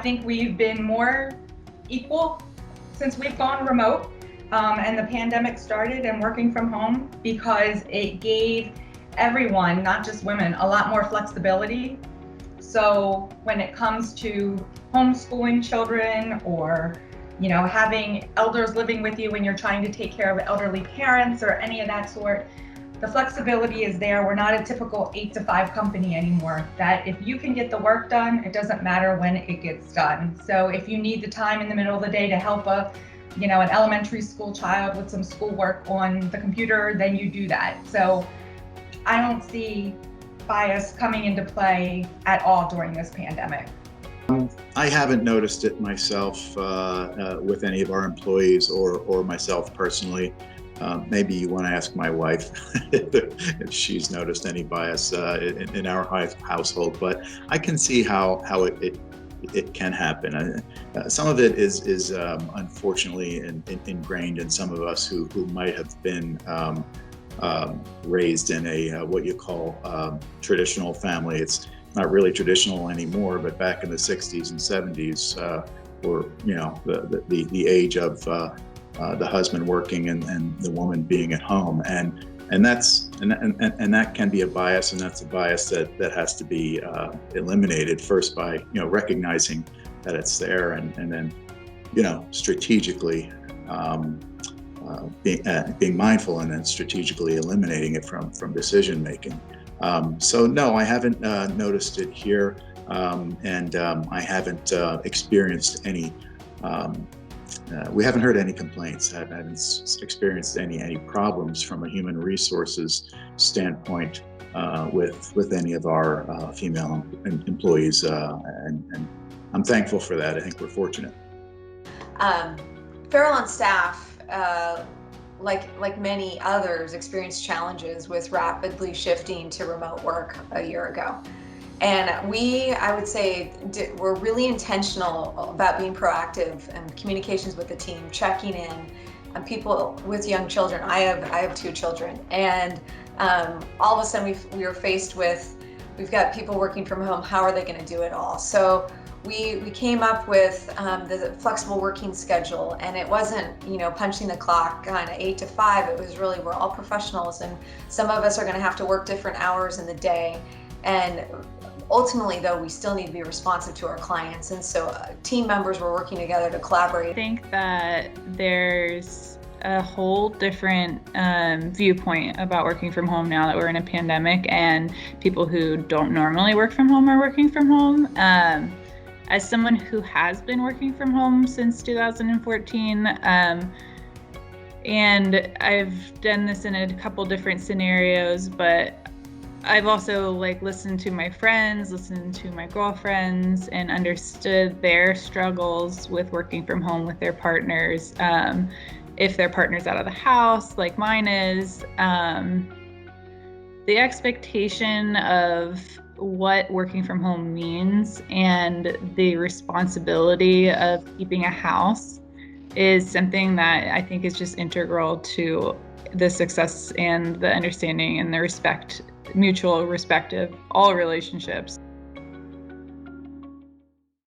think we've been more equal since we've gone remote and the pandemic started and working from home, because it gave everyone, not just women, a lot more flexibility. So when it comes to homeschooling children, or having elders living with you when you're trying to take care of elderly parents or any of that sort, the flexibility is there. We're not a typical 8 to 5 company anymore, that if you can get the work done, it doesn't matter when it gets done. So if you need the time in the middle of the day to help an elementary school child with some schoolwork on the computer, then you do that. So I don't see bias coming into play at all during this pandemic. I haven't noticed it myself with any of our employees or myself personally. Maybe you want to ask my wife if she's noticed any bias in our household, but I can see how it can happen. Some of it is unfortunately ingrained in some of us who might have been raised in a what you call traditional family. It's not really traditional anymore, but back in the 60s and 70s were the age of the husband working and the woman being at home, and that can be a bias, and that's a bias that has to be eliminated first by recognizing that it's there, and then strategically being mindful, and then strategically eliminating it from decision making. So no, I haven't noticed it here, and I haven't experienced any. We haven't heard any complaints. I haven't experienced any problems from a human resources standpoint with any of our female employees, and I'm thankful for that. I think we're fortunate. Farallon staff, like many others, experienced challenges with rapidly shifting to remote work a year ago. And I would say, we're really intentional about being proactive and communications with the team, checking in on people with young children. I have 2 children, and all of a sudden we were faced with, we've got people working from home. How are they going to do it all? So we came up with the flexible working schedule, and it wasn't punching the clock kind of 8 to 5. It was really, we're all professionals, and some of us are going to have to work different hours in the day. And ultimately, though, we still need to be responsive to our clients, and so team members were working together to collaborate. I think that there's a whole different viewpoint about working from home now that we're in a pandemic, and people who don't normally work from home are working from home. As someone who has been working from home since 2014, and I've done this in a couple different scenarios, but I've also listened to my friends, listened to my girlfriends, and understood their struggles with working from home with their partners. If their partner's out of the house, like mine is, the expectation of what working from home means and the responsibility of keeping a house is something that I think is just integral to the success and the understanding and the mutual respect of all relationships.